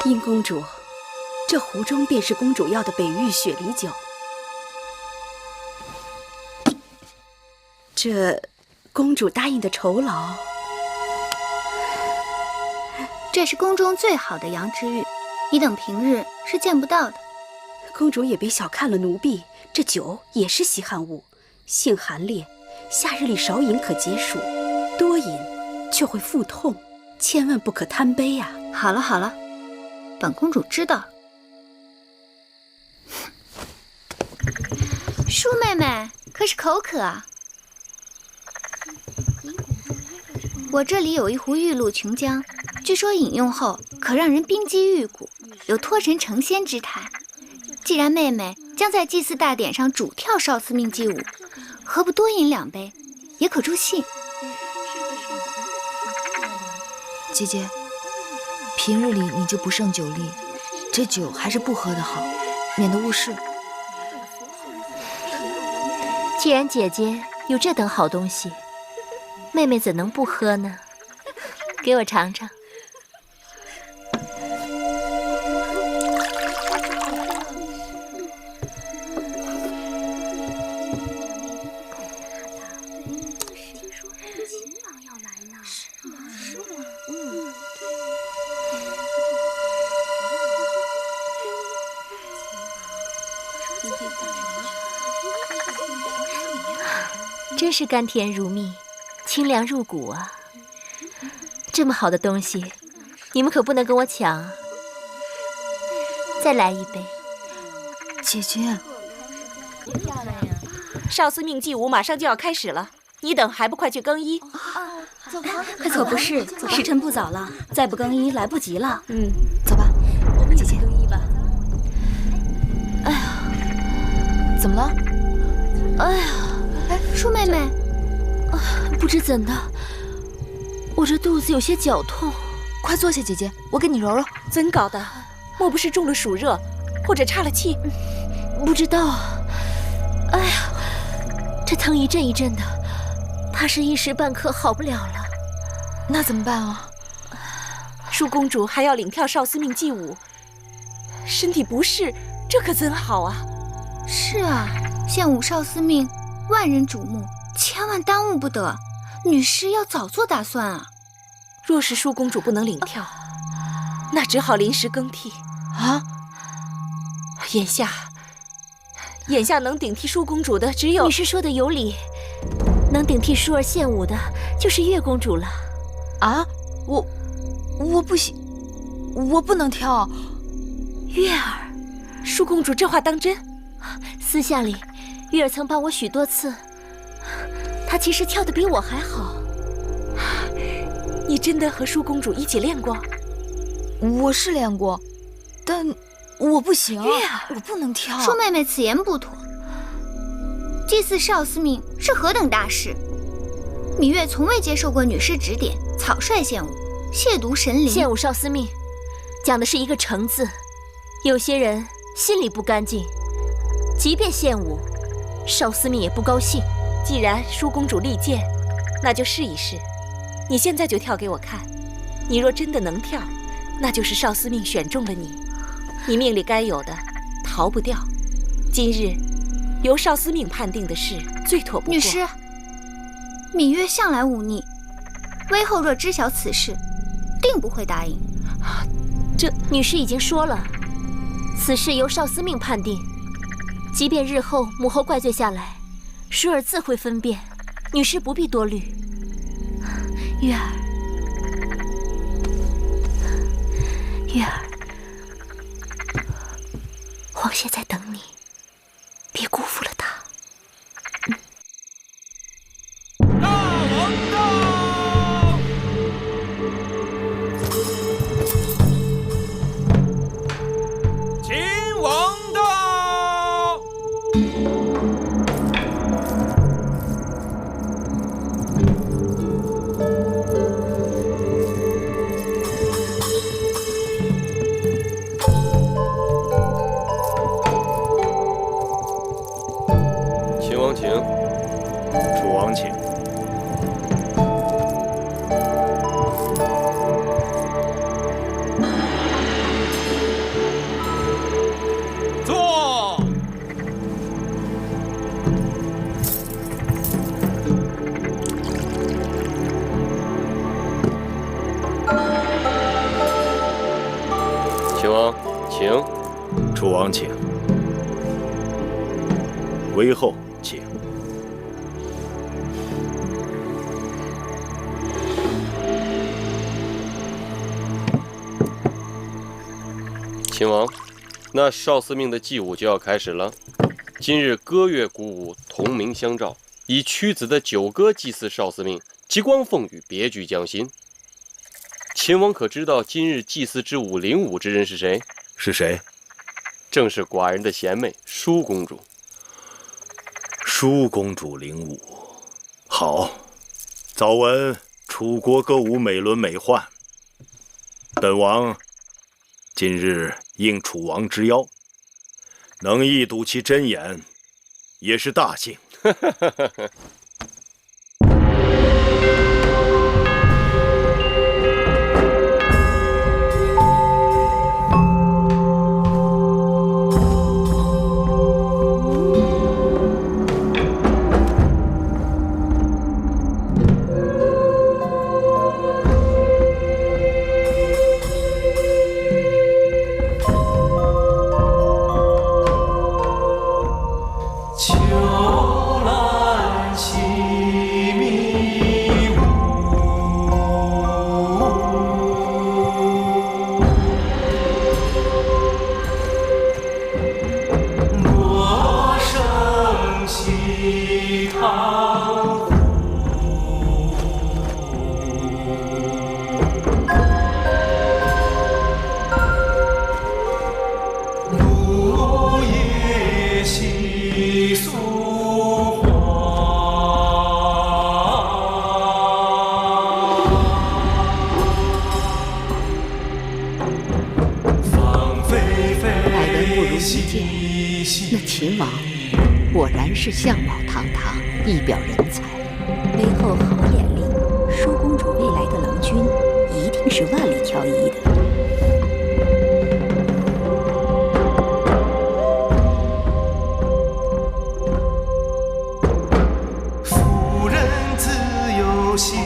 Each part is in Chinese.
殷公主，这壶中便是公主要的北域雪梨酒。这公主答应的酬劳，这是宫中最好的羊脂玉，你等平日是见不到的。公主也别小看了奴婢，这酒也是稀罕物，性寒烈，夏日里少饮可解暑，多饮却会腹痛，千万不可贪杯呀。好了好了，本公主知道了。舒妹妹可是口渴啊？我这里有一壶玉露琼浆，据说饮用后可让人冰肌玉骨，有脱神成仙之态。既然妹妹将在祭祀大典上主跳少司命祭舞，何不多饮2杯，也可助兴。姐姐，平日里你就不胜酒力，这酒还是不喝的好，免得误事。既然姐姐有这等好东西，妹妹怎能不喝呢？给我尝尝。真是甘甜如蜜，清凉入骨啊！这么好的东西，你们可不能跟我抢啊！再来一杯。姐姐，少司命祭舞马上就要开始了，你等还不快去更衣？走吧，快可不是，时辰不早了，再不更衣来不及了。走吧。我们一起更衣吧。哎呀，怎么了？哎呀，舒妹妹，不知怎的，我这肚子有些绞痛。快坐下，姐姐，我给你揉揉。怎搞的？莫不是中了暑热，或者岔了气？不知道。哎呀，这疼一阵一阵的，怕是一时半刻好不了了。那怎么办啊？舒公主还要领跳少司命祭舞，身体不适，这可怎好啊？是啊，献舞少司命，万人瞩目，千万耽误不得。女士要早做打算啊。若是舒公主不能领跳，那只好临时更替啊。眼下能顶替舒公主的只有……女士说的有理，能顶替舒儿献舞的就是月公主了。啊，我不行，我不能跳。月儿，舒公主这话当真？私下里，月儿曾帮我许多次，她其实跳得比我还好。你真的和舒公主一起练过？我是练过，但我不行。月儿，我不能跳。舒妹妹此言不妥。祭祀少司命是何等大事，芈月从未接受过女师指点，草率献舞，亵渎神灵。献舞少司命，讲的是一个诚字。有些人心里不干净，即便献舞，少司命也不高兴。既然舒公主力荐，那就试一试。你现在就跳给我看，你若真的能跳，那就是少司命选中了你，你命里该有的逃不掉。今日由少司命判定的事最妥不过。女师，芈月向来忤逆，微后若知晓此事，定不会答应。这女师已经说了，此事由少司命判定，即便日后母后怪罪下来，舒儿自会分辨，女师不必多虑。月儿，月儿，皇爷在等你，别辜负了他。大王到！秦王到！秦王，请。楚王请。韦后请。秦王，那少司命的祭舞就要开始了。今日歌乐鼓舞，同鸣相照，以屈子的九歌祭祀少司命，极光奉与别具匠心。秦王可知道今日祭祀之舞领舞之人是谁？是谁？正是寡人的贤妹舒公主。舒公主领舞，好。早闻楚国歌舞美轮美奂，本王今日应楚王之邀，能一睹其真颜，也是大幸。那秦王果然是相貌堂堂，一表人才。韦后好眼力，舒公主未来的郎君一定是万里挑一的。夫人自有细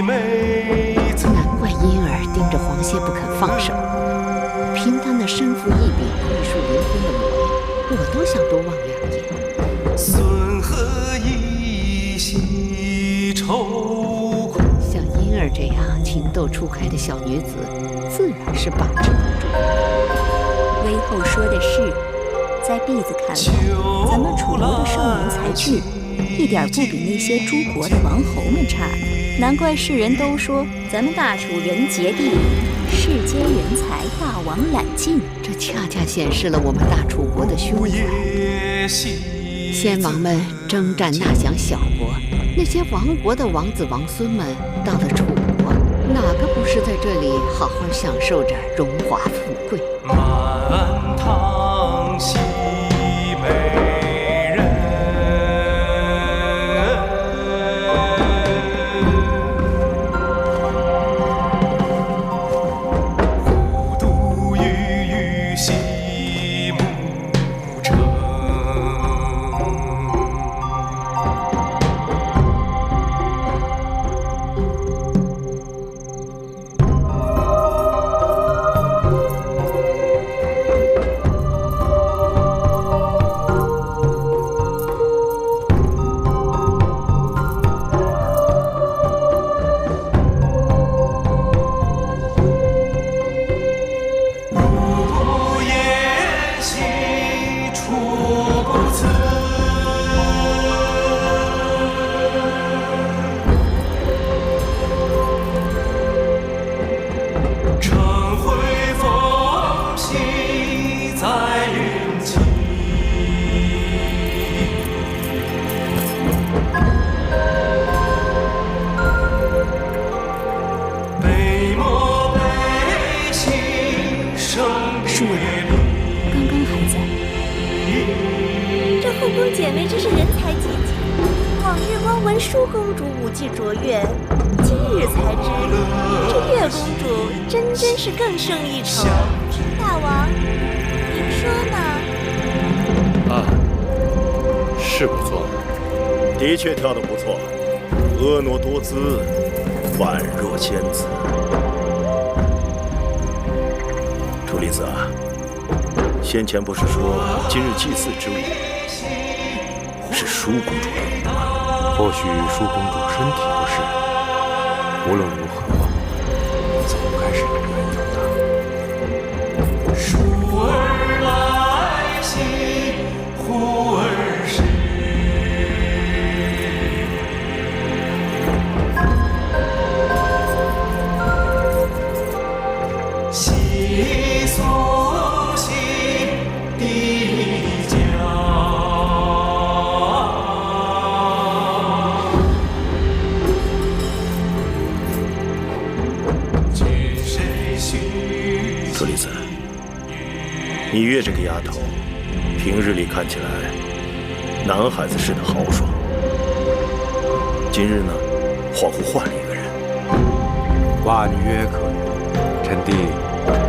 美姿。难怪婴儿盯着黄歇不肯放手。凭他那身负异禀、玉树临风的模样，我都想多望两眼。孙何以喜愁苦？像婴儿这样情窦初开的小女子，自然是把持不住。韦后说的是，在婢子看来，咱们楚国的少年才俊，一点不比那些诸国的王侯们差呢。难怪世人都说咱们大楚人杰地灵，世间人才大王揽尽。这恰恰显示了我们大楚国的胸怀。先王们征战纳降小国，那些亡国的王子王孙们到了楚国，哪个不是在这里好好享受着荣华富贵？满堂喜美人，虎毒郁郁细木城。舒儿，刚刚还在。这后宫姐妹真是人才济济。往日光闻舒公主武技卓越，今日才知这月公主真是更胜一筹。大王，您说呢？啊，是不错，的确跳得不错，婀娜多姿，宛若仙子。楚李子啊，先前不是说今日祭祀之物是舒公主的吗？或许舒公主身体不适，无论如何，总该是有缘由的。疏儿来兮，忽而逝。习俗兮地教。车厘子，你月这个丫头，平日里看起来男孩子似的豪爽，今日呢，恍惚换了一个人。寡女约可有，臣弟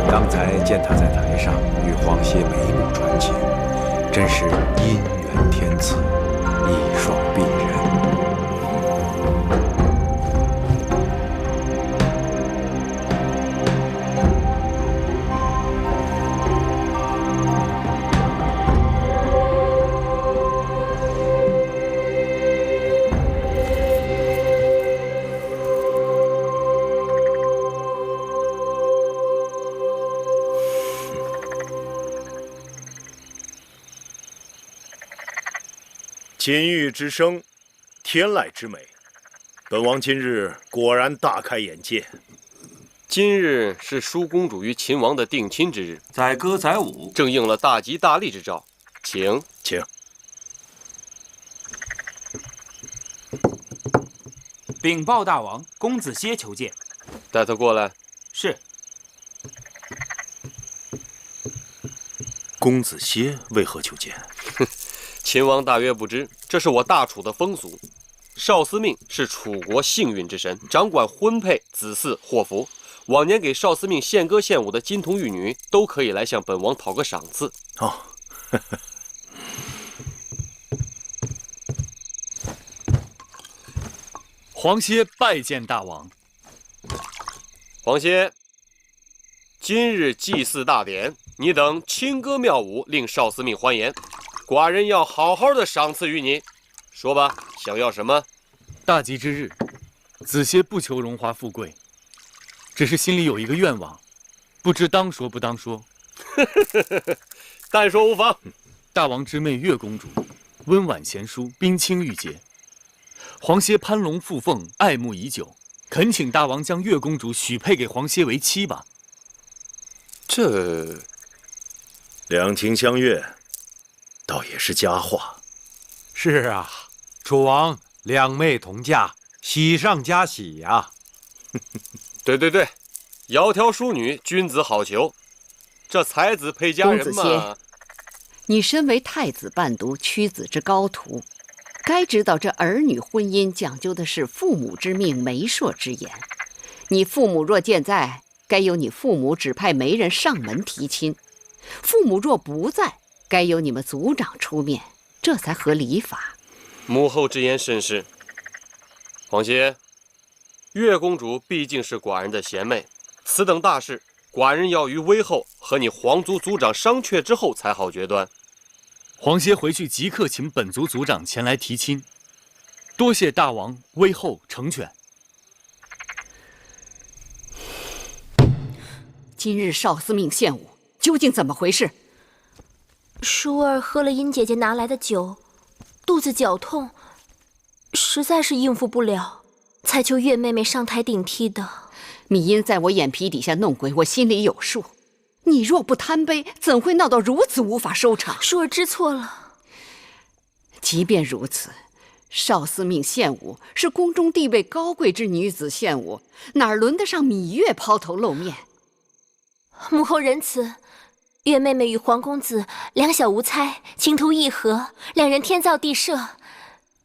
刚才见她在台上与皇歇眉目传情，真是姻缘天赐，一双璧人。金玉之声，天籁之美，本王今日果然大开眼界。今日是舒公主与秦王的定亲之日，载歌载舞，正应了大吉大利之兆。请。禀报大王，公子歇求见。带他过来。是。公子歇为何求见？秦王大约不知，这是我大楚的风俗。少司命是楚国幸运之神，掌管婚配、子嗣、祸福。往年给少司命献歌献舞的金童玉女，都可以来向本王讨个赏赐。哦，皇歇拜见大王。皇歇，今日祭祀大典，你等轻歌妙舞，令少司命欢颜。寡人要好好的赏赐于你，说吧，想要什么？大吉之日，子歇不求荣华富贵，只是心里有一个愿望，不知当说不当说。但说无妨。大王之妹月公主，温婉贤淑，冰清玉洁，皇歇攀龙附凤，爱慕已久，恳请大王将月公主许配给皇歇为妻吧。这两情相悦，倒也是佳话。是啊，楚王两妹同嫁，喜上加喜呀。对，窈窕淑女，君子好逑。这才子配佳人嘛。你身为太子伴读，屈子之高徒，该知道这儿女婚姻讲究的是父母之命、媒妁之言。你父母若健在，该由你父母指派媒人上门提亲；父母若不在，该由你们族长出面，这才合礼法。母后之言甚是。皇歇，月公主毕竟是寡人的贤妹，此等大事，寡人要于微后和你皇族族长商榷之后才好决断。皇歇回去即刻请本族族长前来提亲，多谢大王微后成全。今日少司命献舞，究竟怎么回事？舒儿喝了殷姐姐拿来的酒，肚子绞痛，实在是应付不了，才求月妹妹上台顶替的。米音在我眼皮底下弄鬼，我心里有数。你若不贪杯，怎会闹到如此无法收场？舒儿知错了。即便如此，少司命献舞是宫中地位高贵之女子献舞，哪轮得上芈月抛头露面？母后仁慈，月妹妹与皇公子两小无猜，情投意合，两人天造地设。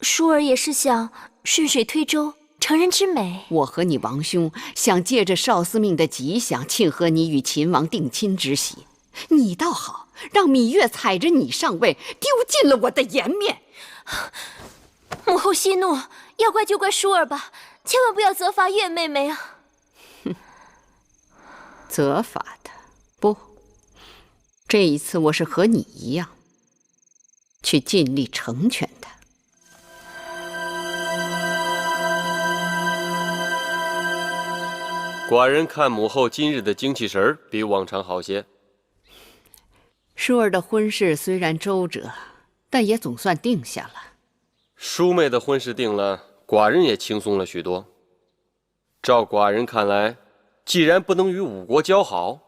舒儿也是想顺水推舟，成人之美。我和你王兄想借着少司命的吉祥，庆贺你与秦王定亲之喜。你倒好，让芈月踩着你上位，丢尽了我的颜面。母后息怒，要怪就怪舒儿吧，千万不要责罚月妹妹啊！责罚她？不，这一次我是和你一样，去尽力成全他。寡人看母后今日的精气神儿比往常好些。舒儿的婚事虽然周折，但也总算定下了。淑妹的婚事定了，寡人也轻松了许多。照寡人看来，既然不能与五国交好，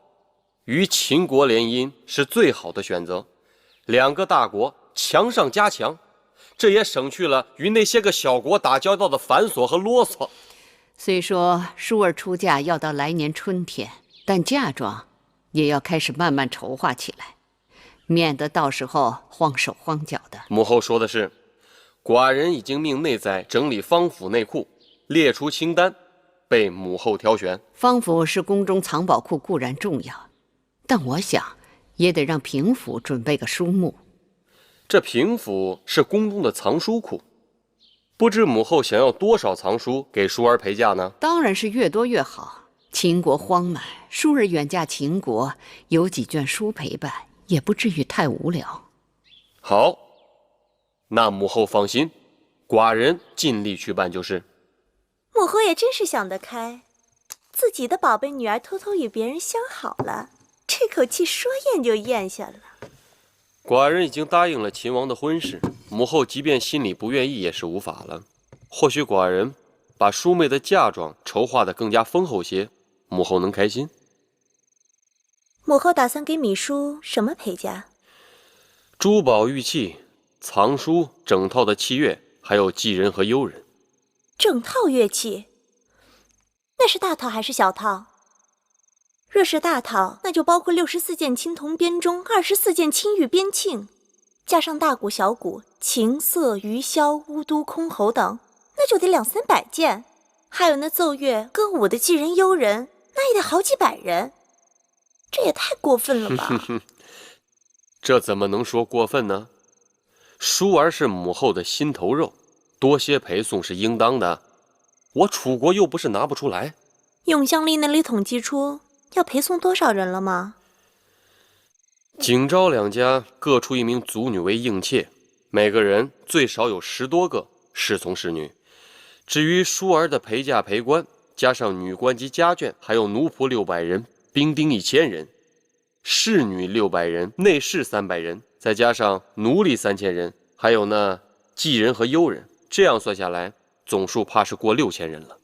与秦国联姻是最好的选择。两个大国强上加强，这也省去了与那些个小国打交道的繁琐和啰嗦。虽说舒儿出嫁要到来年春天，但嫁妆也要开始慢慢筹划起来，免得到时候慌手慌脚的。母后说的是，寡人已经命内在整理方府内库，列出清单，被母后挑选。方府是宫中藏宝库，固然重要，但我想也得让平府准备个书目。这平府是宫中的藏书库，不知母后想要多少藏书给淑儿陪嫁呢？当然是越多越好。秦国荒蛮，淑儿远嫁秦国，有几卷书陪伴，也不至于太无聊。好，那母后放心，寡人尽力去办就是。母后也真是想得开，自己的宝贝女儿偷偷与别人相好了，这口气说咽就咽下了。寡人已经答应了秦王的婚事，母后即便心里不愿意也是无法了。或许寡人把淑妹的嫁妆筹划得更加丰厚些，母后能开心。母后打算给米叔什么陪嫁？珠宝玉器、藏书、整套的器乐，还有妓人和幽人。整套乐器？那是大套还是小套？若是大套，那就包括64件青铜编钟，24件青玉编磬，加上大鼓、小鼓、琴瑟、鱼箫、巫都、箜篌等，那就得200-300件。还有那奏乐、歌舞的妓人、幽人，那也得好几百人。这也太过分了吧？这怎么能说过分呢？淑儿是母后的心头肉，多些陪送是应当的。我楚国又不是拿不出来。永香丽那里统计出要陪送多少人了吗？景昭两家各出一名族女为应妾，每个人最少有10多个侍从侍女。至于淑儿的陪嫁陪官，加上女官及家眷，还有奴仆600人，兵丁1000人，侍女600人，内侍300人，再加上奴隶3000人，还有那妓人和幽人，这样算下来，总数怕是过6000人了。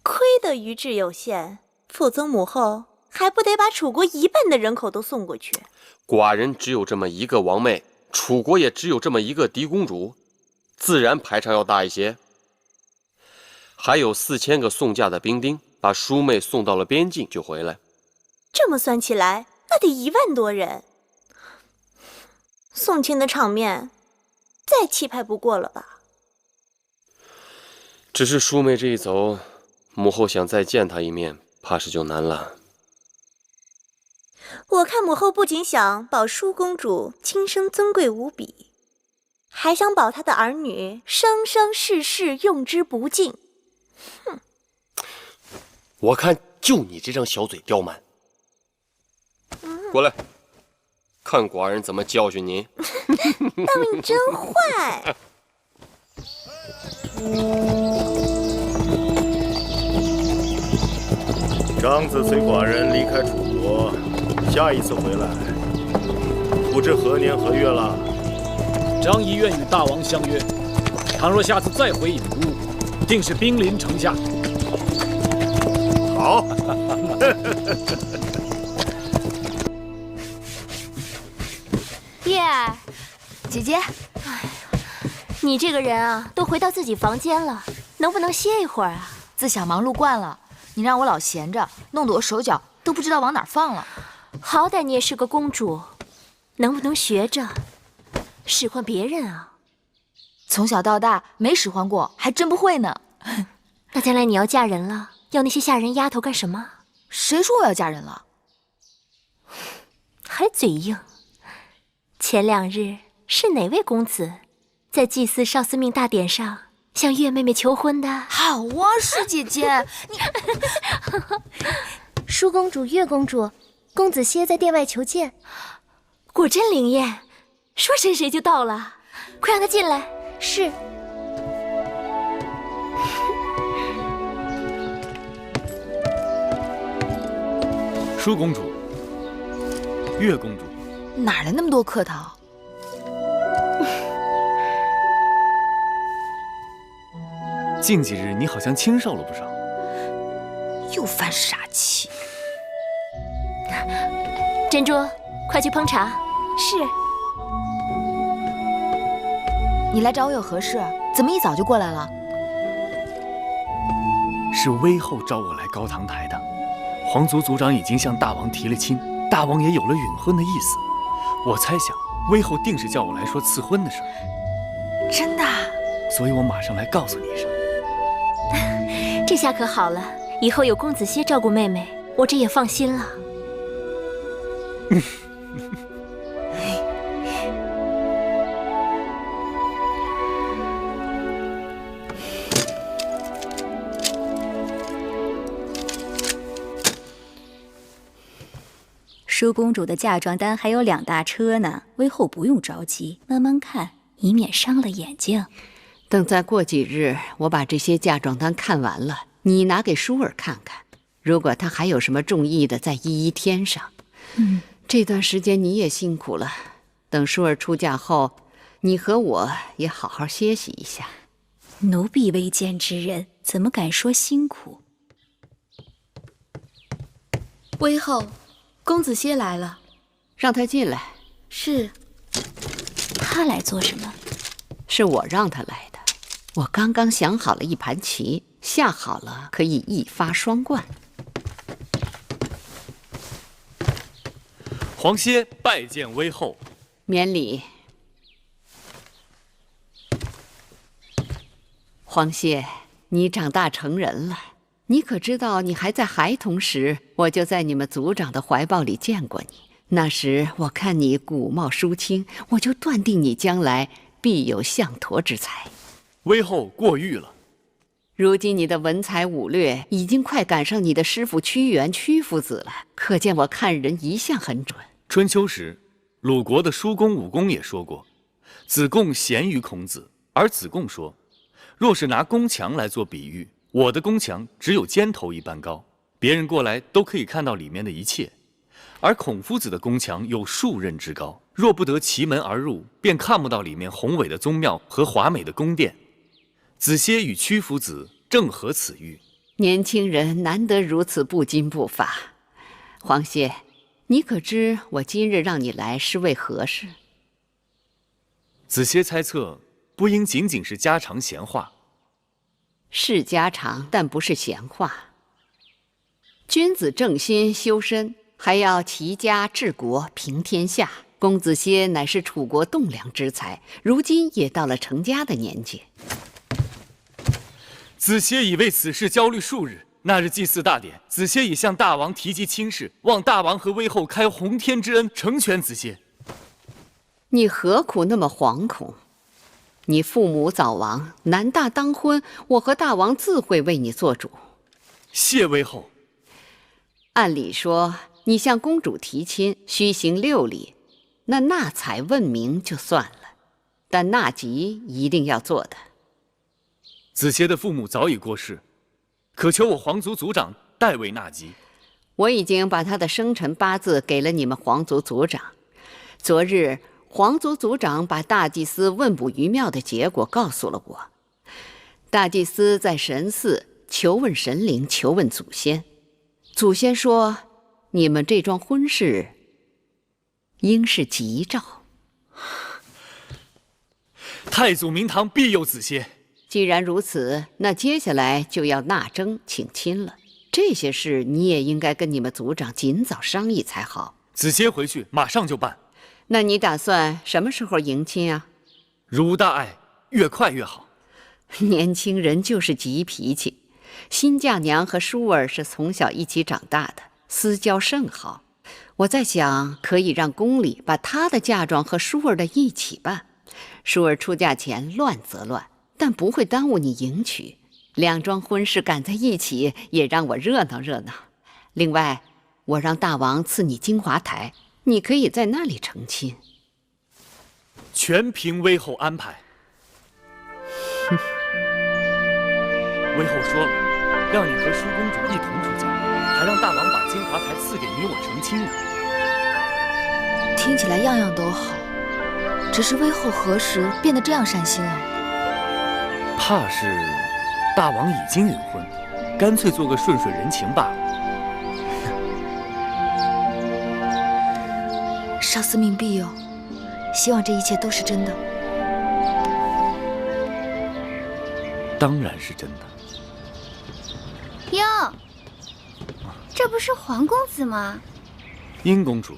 亏得余志有限，否则母后还不得把楚国1半的人口都送过去？寡人只有这么一个王妹，楚国也只有这么一个嫡公主，自然排场要大一些。还有4000个送嫁的兵丁，把淑妹送到了边境就回来。这么算起来，那得1万多人。送亲的场面，再气派不过了吧？只是淑妹这一走，母后想再见她一面，怕是就难了。我看母后不仅想保淑公主亲生尊贵无比，还想保她的儿女生生世世用之不尽。哼！我看就你这张小嘴刁蛮。过来，看寡人怎么教训你。大命真坏！张子随寡人离开楚国，下一次回来，不知何年何月了。张仪愿与大王相约，倘若下次再回郢都，定是兵临城下。好。叶儿，姐姐，哎，你这个人啊，都回到自己房间了，能不能歇一会儿啊？自小忙碌惯了，你让我老闲着，弄得我手脚都不知道往哪儿放了。好歹你也是个公主，能不能学着使唤别人啊？从小到大没使唤过，还真不会呢。那将来你要嫁人了，要那些下人丫头干什么？谁说我要嫁人了？还嘴硬。前2日是哪位公子在祭祀少司命大典上向月妹妹求婚的？好啊，师姐姐，你舒公主、月公主，公子歇在殿外求见。果真灵验，说谁谁就到了，快让他进来。是。舒公主，月公主，哪来那么多客套？近几日你好像清瘦了不少，又犯傻气。珍珠，快去烹茶。是。你来找我有何事？怎么一早就过来了？是威后召我来高堂台的。皇族族长已经向大王提了亲，大王也有了允婚的意思。我猜想威后定是叫我来说赐婚的事。真的？所以我马上来告诉你一声。这下可好了，以后有公子歇照顾妹妹，我这也放心了。舒公主的嫁妆单还有2大车呢，微后不用着急，慢慢看，以免伤了眼睛。等再过几日，我把这些嫁妆单看完了，你拿给舒儿看看。如果他还有什么中意的，再一一添上。这段时间你也辛苦了，等舒儿出嫁后，你和我也好好歇息一下。奴婢未见之人，怎么敢说辛苦？微后，公子歇来了，让他进来。是。他来做什么？是我让他来的。我刚刚想好了一盘棋，下好了可以一发双冠。皇歇拜见威后。免礼。皇歇，你长大成人了，你可知道你还在孩童时，我就在你们族长的怀抱里见过你。那时我看你古貌淑清，我就断定你将来必有相陀之才。威后过誉了。如今你的文才武略已经快赶上你的师父屈原屈夫子了，可见我看人一向很准。春秋时，鲁国的叔公武公也说过，子贡贤于孔子，而子贡说，若是拿宫墙来做比喻，我的宫墙只有尖头一般高，别人过来都可以看到里面的一切，而孔夫子的宫墙有数仞之高，若不得其门而入，便看不到里面宏伟的宗庙和华美的宫殿。子歇与屈夫子正合此喻。年轻人难得如此不矜不罚。皇歇，你可知我今日让你来是为何事？子歇猜测，不应仅仅是家常闲话。是家常，但不是闲话。君子正心修身，还要齐家治国平天下。公子歇乃是楚国栋梁之才，如今也到了成家的年纪。子歇已为此事焦虑数日。那日祭祀大典，子歇已向大王提及亲事，望大王和威后开洪天之恩，成全子歇。你何苦那么惶恐？你父母早亡，男大当婚，我和大王自会为你做主。谢威后。按理说，你向公主提亲，须行6礼，那纳采问名就算了，但纳吉一定要做的。子歇的父母早已过世，可求我皇族族长代为纳吉。我已经把他的生辰八字给了你们皇族族长。昨日皇族族长把大祭司问卜于庙的结果告诉了我。大祭司在神寺求问神灵，求问祖先。祖先说，你们这桩婚事应是吉兆。太祖明堂必有子歇。既然如此，那接下来就要纳征请亲了。这些事你也应该跟你们族长尽早商议才好。子歇回去马上就办。那你打算什么时候迎亲啊？如无大碍，越快越好。年轻人就是急脾气。新嫁娘和舒儿是从小一起长大的，私交甚好。我在想，可以让宫里把她的嫁妆和舒儿的一起办。舒儿出嫁前乱则乱，但不会耽误你迎娶。2桩婚事赶在一起，也让我热闹热闹。另外，我让大王赐你金华台，你可以在那里成亲。全凭威后安排。威后说了，让你和舒公主一同出嫁，还让大王把金华台赐给你我成亲呢。听起来样样都好，只是威后何时变得这样善心了？怕是大王已经允婚，干脆做个顺水人情罢了。少司命庇佑，希望这一切都是真的。当然是真的。哟，这不是皇公子吗？殷公主，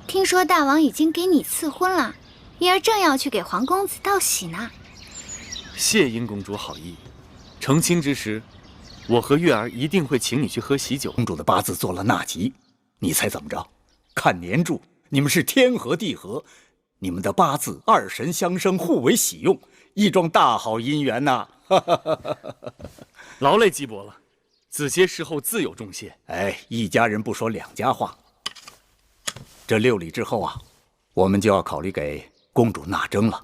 听说大王已经给你赐婚了，月儿正要去给皇公子道喜呢。谢殷公主好意，成亲之时，我和月儿一定会请你去喝喜酒。公主的八字做了纳吉，你猜怎么着？看年柱，你们是天合地合，你们的八字二神相生，互为喜用，一桩大好姻缘呐！劳累姬伯了，子歇事后自有重谢。哎，一家人不说两家话。这6礼之后啊，我们就要考虑给公主纳征了。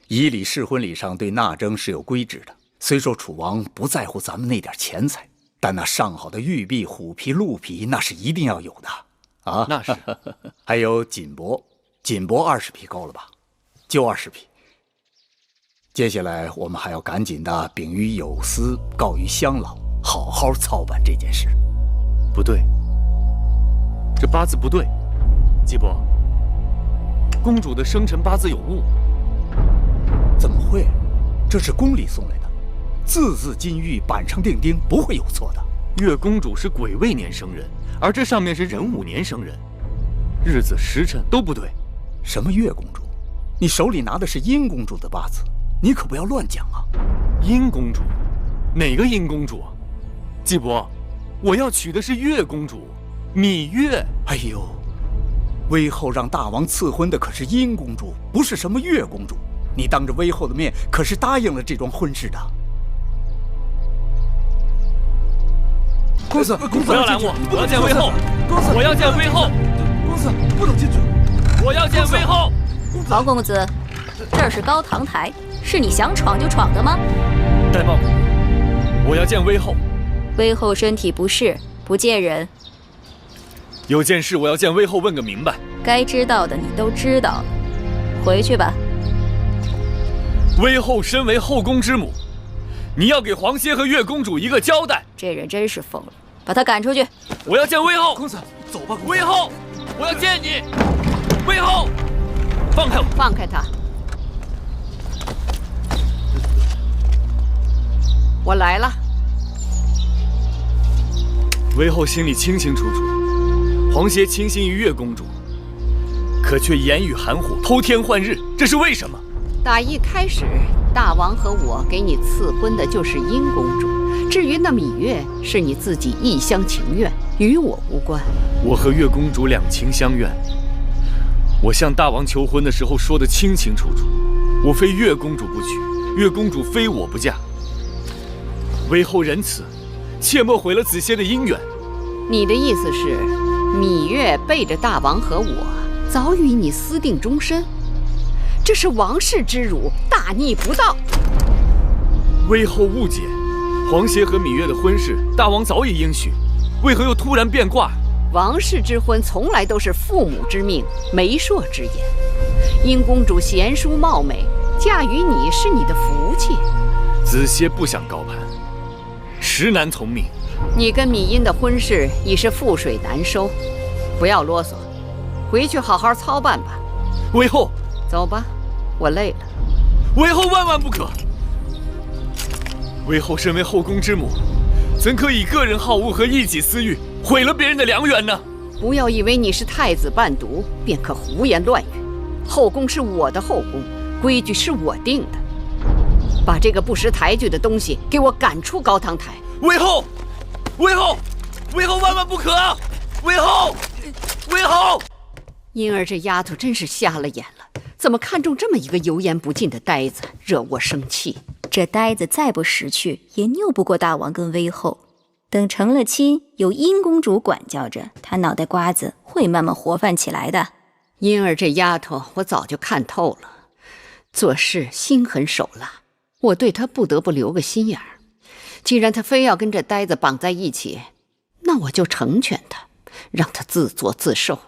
以礼试婚礼上对纳征是有规制的。虽说楚王不在乎咱们那点钱财，但那上好的玉璧、虎皮、鹿皮那是一定要有的啊。那是。还有锦帛，20匹够了吧？就20匹。接下来我们还要赶紧的禀于有司，告于乡老，好好操办这件事。不对，这八字不对，姬伯，公主的生辰八字有误。怎么会？这是宫里送来的，字字金玉，板上钉钉，不会有错的。月公主是癸未年生人，而这上面是壬午年生人，日子时辰都不对。什么月公主？你手里拿的是殷公主的八字，你可不要乱讲啊！殷公主？哪个殷公主？季伯，我要娶的是月公主，芈月。哎呦，威后让大王赐婚的可是殷公主，不是什么月公主。你当着威后的面可是答应了这桩婚事的。公子，不要拦我！我要见威后！公子，我要见威后！公子，不能进去！我要见威后！曹公子，这是高堂台，是你想闯就闯的吗？代报公主，我要见威后。威后身体不适，不见人。有件事我要见威后问个明白。该知道的你都知道了，回去吧。威后身为后宫之母，你要给皇歇和月公主一个交代。这人真是疯了，把他赶出去。我要见威后。公子，走吧。威后，我要见你。威后，放开我！放开他！我来了。威后心里清清楚楚，皇歇倾心于月公主，可却言语含糊，偷天换日，这是为什么？打一开始，大王和我给你赐婚的就是殷公主，至于那芈月，是你自己一厢情愿，与我无关。我和月公主两情相悦，我向大王求婚的时候说得清清楚楚，我非月公主不娶，月公主非我不嫁。威后仁慈，切莫毁了子歇的姻缘。你的意思是，芈月背着大王和我，早与你私定终身？这是王室之辱，大逆不道。威后误解，皇歇和芈月的婚事，大王早已应许，为何又突然变卦？王室之婚从来都是父母之命，媒妁之言。殷公主贤淑貌美，嫁与你是你的福气。子歇不想高攀，实难从命。你跟芈殷的婚事已是覆水难收，不要啰嗦，回去好好操办吧。威后，走吧。我累了，威后万万不可！威后身为后宫之母，怎可以个人好恶和一己私欲毁了别人的良缘呢？不要以为你是太子伴读，便可胡言乱语。后宫是我的后宫，规矩是我定的。把这个不识抬举的东西给我赶出高堂台！威后，威后，威后万万不可！威后，威后！英儿这丫头真是瞎了眼了。怎么看中这么一个油盐不进的呆子，惹我生气。这呆子再不识趣，也拗不过大王跟威后。等成了亲，有殷公主管教着，她脑袋瓜子会慢慢活泛起来的。因儿这丫头，我早就看透了，做事心狠手辣，我对她不得不留个心眼儿。既然她非要跟这呆子绑在一起，那我就成全她，让她自作自受。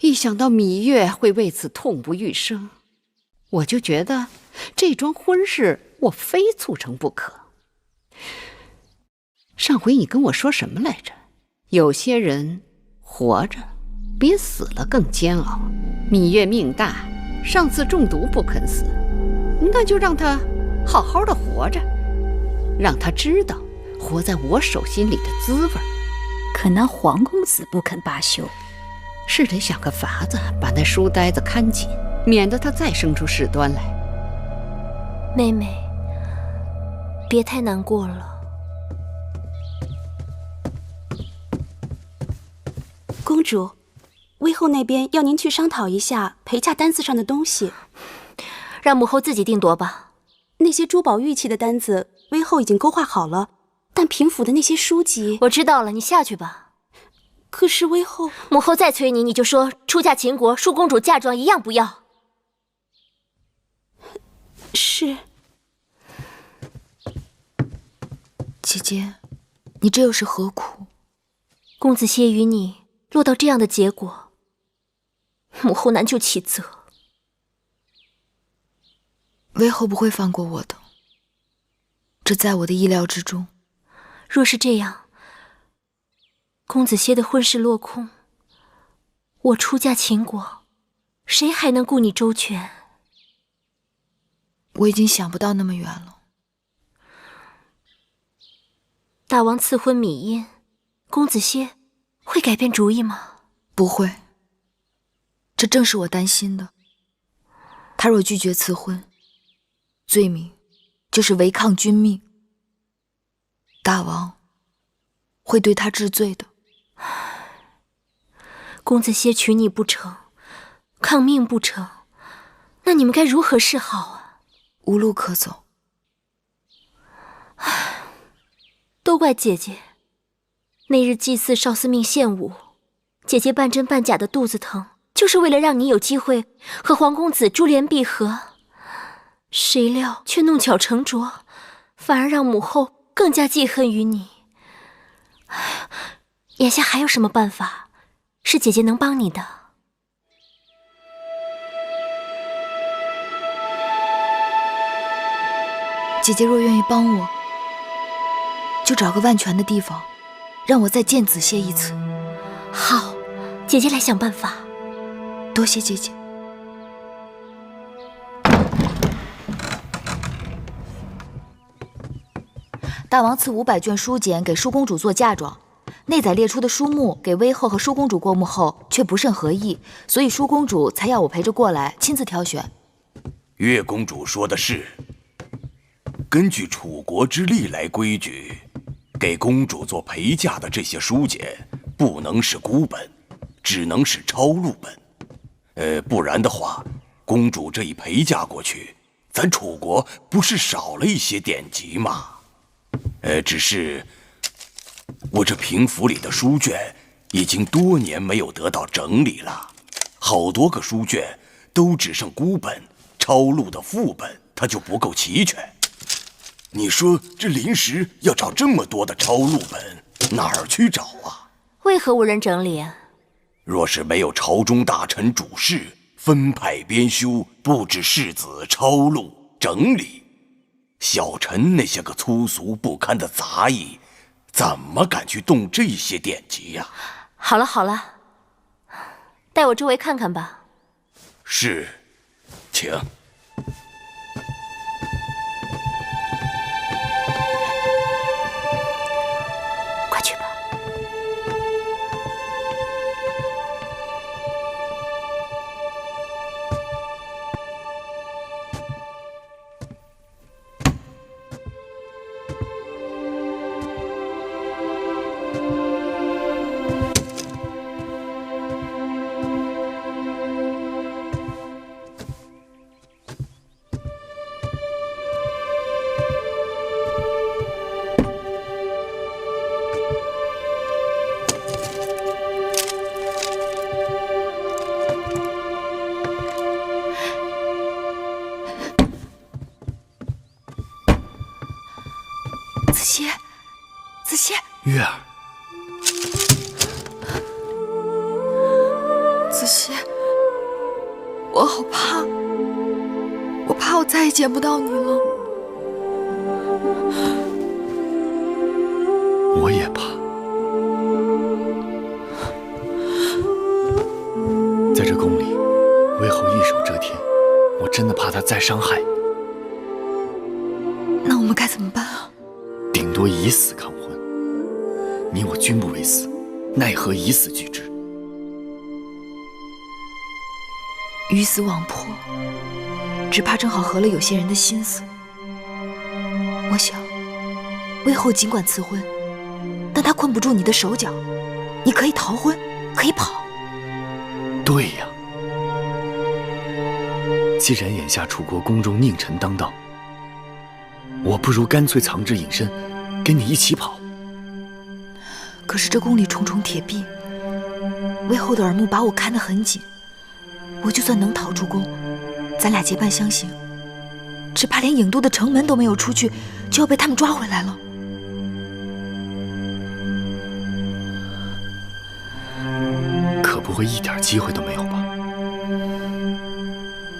一想到芈月会为此痛不欲生，我就觉得这桩婚事我非促成不可。上回你跟我说什么来着？有些人活着比死了更煎熬。芈月命大，上次中毒不肯死，那就让她好好的活着，让她知道活在我手心里的滋味。可那黄公子不肯罢休，是得想个法子把那书呆子看紧，免得他再生出事端来。妹妹，别太难过了。公主，魏后那边要您去商讨一下陪嫁单子上的东西，让母后自己定夺吧。那些珠宝玉器的单子，魏后已经勾画好了，但平府的那些书籍……我知道了，你下去吧。可是魏后……母后再催你，你就说出嫁秦国，淑公主嫁妆一样不要。是。姐姐，你这又是何苦？公子歇与你落到这样的结果，母后难就其责。魏后不会放过我的，这在我的意料之中。若是这样，公子歇的婚事落空，我出嫁秦国，谁还能顾你周全？我已经想不到那么远了。大王赐婚芈嫣，公子歇会改变主意吗？不会，这正是我担心的。他若拒绝赐婚，罪名就是违抗君命，大王会对他治罪的。公子歇娶你不成，抗命不成，那你们该如何是好啊？无路可走。都怪姐姐，那日祭祀少司命献舞，姐姐半真半假的肚子疼，就是为了让你有机会和黄公子珠联璧合，谁料却弄巧成拙，反而让母后更加记恨于你。眼下还有什么办法是姐姐能帮你的？姐姐若愿意帮我，就找个万全的地方，让我再见子歇一次。好，姐姐来想办法。多谢姐姐。大王赐500卷书简给淑公主做嫁妆，内载列出的书目给微后和淑公主过目后，却不甚合意，所以淑公主才要我陪着过来，亲自挑选。月公主说的是，根据楚国之历来规矩，给公主做陪嫁的这些书简不能是孤本，只能是抄录本。不然的话，公主这一陪嫁过去，咱楚国不是少了一些典籍吗？只是我这平府里的书卷已经多年没有得到整理了，好多个书卷都只剩孤本，抄录的副本它就不够齐全。你说这临时要找这么多的抄录本，哪儿去找啊？为何无人整理啊？若是没有朝中大臣主事分派编修，布置世子抄录整理，小臣那些个粗俗不堪的杂役，怎么敢去动这些典籍呀？好了好了，带我周围看看吧。是，请。快去吧。月儿，子熙，我好怕，我怕我再也见不到你了。我也怕。在这宫里，魏后一手遮天，我真的怕她再伤害你。那我们该怎么办啊？顶多以死抗婚。你我均不为死，奈何以死拒之？鱼死网破，只怕正好合了有些人的心思。我想，魏后尽管赐婚，但她困不住你的手脚，你可以逃婚，可以跑。对呀，既然眼下楚国宫中佞臣当道，我不如干脆藏之隐身，跟你一起跑。可是这宫里重重铁壁，魏后的耳目把我看得很紧，我就算能逃出宫，咱俩结伴相行，只怕连郢都的城门都没有出去，就要被他们抓回来了。可不会一点机会都没有吧？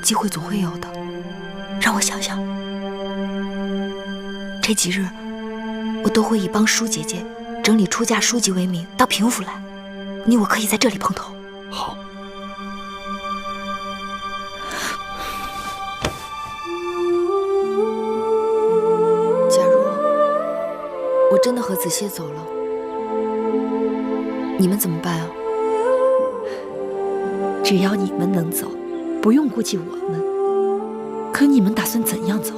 机会总会有的，让我想想。这几日，我都会以帮舒姐姐整理出嫁书籍为名到平府来，你我可以在这里碰头。好。假如我真的和子歇走了，你们怎么办啊？只要你们能走，不用顾及我们。可你们打算怎样走？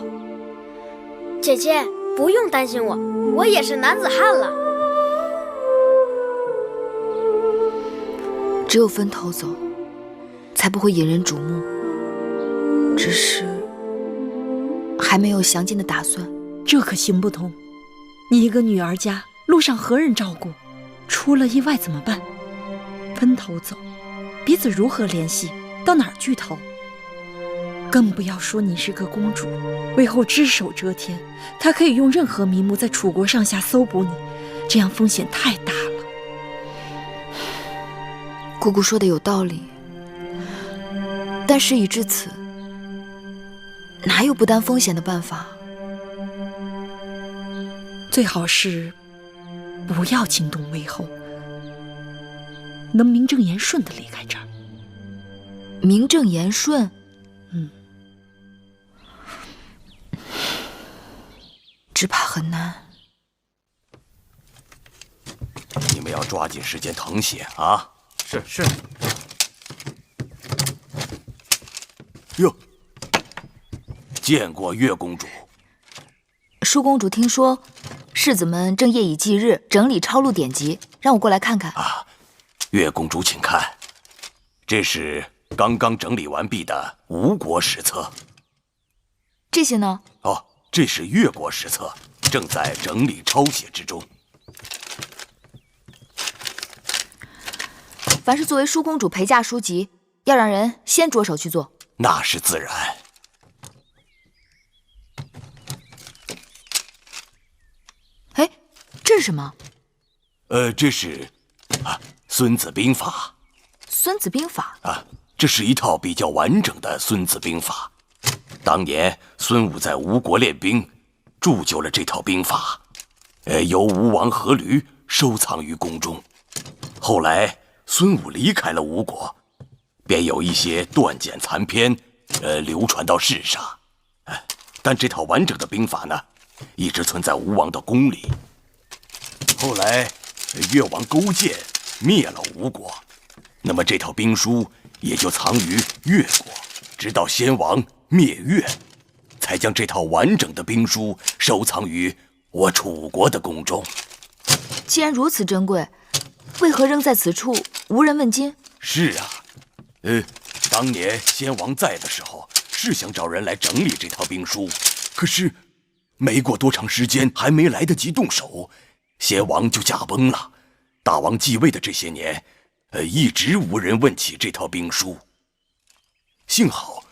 姐姐，不用担心我，我也是男子汉了。只有分头走，才不会引人瞩目。只是还没有详尽的打算。这可行不通。你一个女儿家，路上何人照顾？出了意外怎么办？分头走，彼此如何联系？到哪儿聚头？更不要说你是个公主，魏后只手遮天，她可以用任何名目在楚国上下搜捕你，这样风险太大了。姑姑说的有道理，但事已至此，哪有不担风险的办法？最好是不要惊动魏后，能名正言顺地离开这儿。名正言顺？只怕很难。你们要抓紧时间誊写啊！是。哟，见过月公主。舒公主听说世子们正夜以继日整理抄录典籍，让我过来看看。啊，月公主请看，这是刚刚整理完毕的吴国史册。这些呢？哦，这是越国史册，正在整理抄写之中。凡是作为舒公主陪嫁书籍，要让人先着手去做。那是自然。哎，这是什么？这是孙子兵法。孙子兵法啊，这是一套比较完整的孙子兵法。当年孙武在吴国练兵，铸就了这套兵法，由吴王阖闾收藏于宫中。后来孙武离开了吴国，便有一些断简残篇，流传到世上。但这套完整的兵法呢，一直存在吴王的宫里。后来越王勾践灭了吴国，那么这套兵书也就藏于越国，直到先王灭越，才将这套完整的兵书收藏于我楚国的宫中。既然如此珍贵，为何扔在此处无人问津？是啊，当年先王在的时候，是想找人来整理这套兵书，可是没过多长时间，还没来得及动手，先王就驾崩了。大王继位的这些年，一直无人问起这套兵书。幸好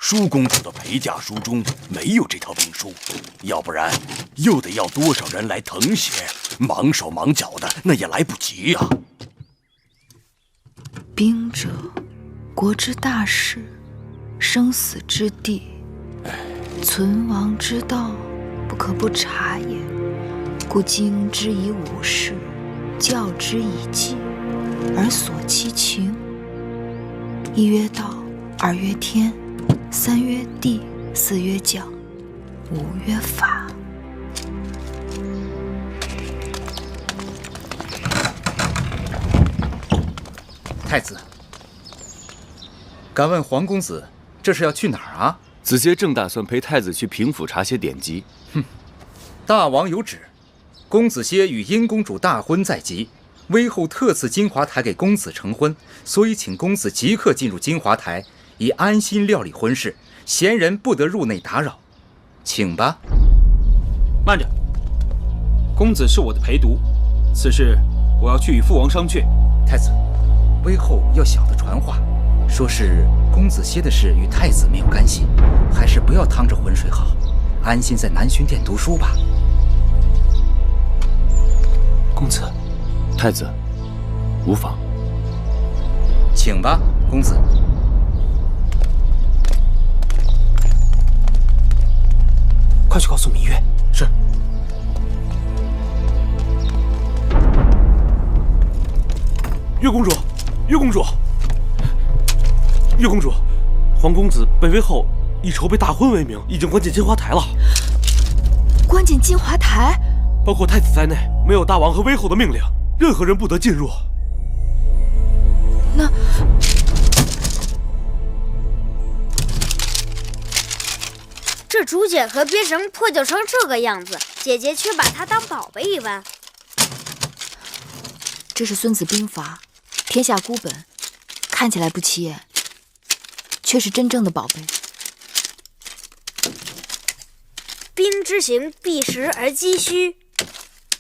舒公主的陪嫁书中没有这条兵书，要不然又得要多少人来誊写，忙手忙脚的，那也来不及呀。兵者，国之大事，生死之地，存亡之道，不可不察也。故经之以武士，教之以纪，而索其情。一曰道，二曰天，三曰地，四曰教，五曰法。太子，敢问黄公子，这是要去哪儿啊？子杰正打算陪太子去平府查些典籍。大王有旨，公子歇与殷公主大婚在即，威后特赐金华台给公子成婚，所以请公子即刻进入金华台，以安心料理婚事，闲人不得入内打扰。请吧。慢着，公子是我的陪读，此事我要去与父王商榷。太子，威后要小的传话，说是公子歇的事与太子没有干系，还是不要趟着浑水好，安心在南薰殿读书吧。公子，太子，无妨。请吧，公子。快去告诉芈月。是。月公主，月公主，月公主，皇公子被威后以筹备大婚为名，已经关进金华台了。关进金华台？包括太子在内，没有大王和威后的命令，任何人不得进入。那这竹简和编绳破旧成这个样子，姐姐却把它当宝贝一般。这是《孙子兵法》，天下孤本，看起来不起眼，却是真正的宝贝。兵之行，避实而击虚。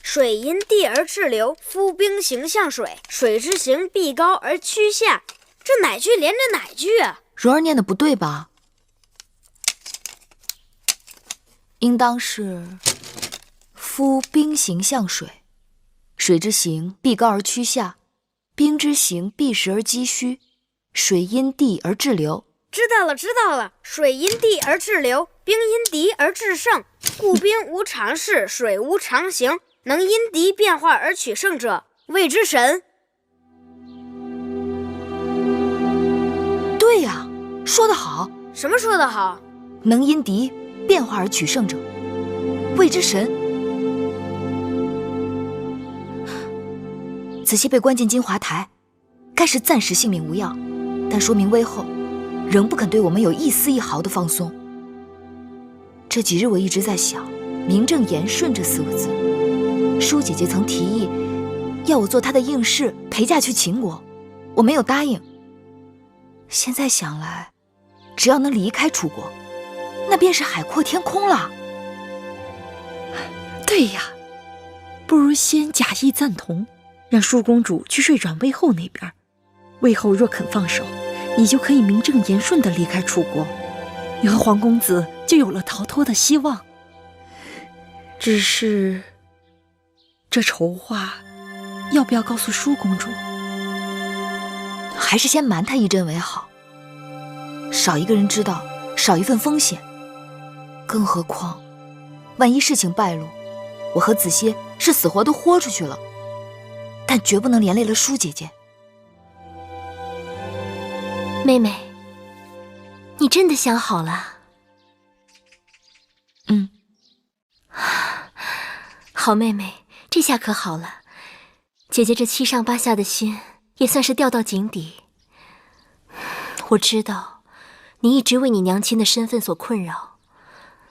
水因地而滞留，夫兵行向水。水之行，必高而趋下。这哪句连着哪句啊？蓉儿念的不对吧？应当是夫兵行向水，水之行必高而趋下，兵之行避实而击虚，水因地而滞留。知道了，知道了。水因地而滞留，兵因敌而制胜。故兵无常势，水无常形，能因敌变化而取胜者，谓之神。对呀，说得好。什么说得好？能因敌变化而取胜者，谓之神。子歇被关进金华台，该是暂时性命无恙，但说明威后仍不肯对我们有一丝一毫的放松。这几日我一直在想“名正言顺”这4个字。舒姐姐曾提议要我做她的应试，陪嫁去秦国，我没有答应。现在想来，只要能离开楚国，那便是海阔天空了。对呀，不如先假意赞同，让舒公主去睡转魏后那边。魏后若肯放手，你就可以名正言顺地离开楚国，你和黄公子就有了逃脱的希望。只是这筹划要不要告诉舒公主？还是先瞒她一阵为好，少一个人知道，少一份风险。更何况万一事情败露，我和子歇是死活都豁出去了，但绝不能连累了舒姐姐。妹妹，你真的想好了？好妹妹，这下可好了，姐姐这7上8下的心也算是掉到井底。我知道你一直为你娘亲的身份所困扰，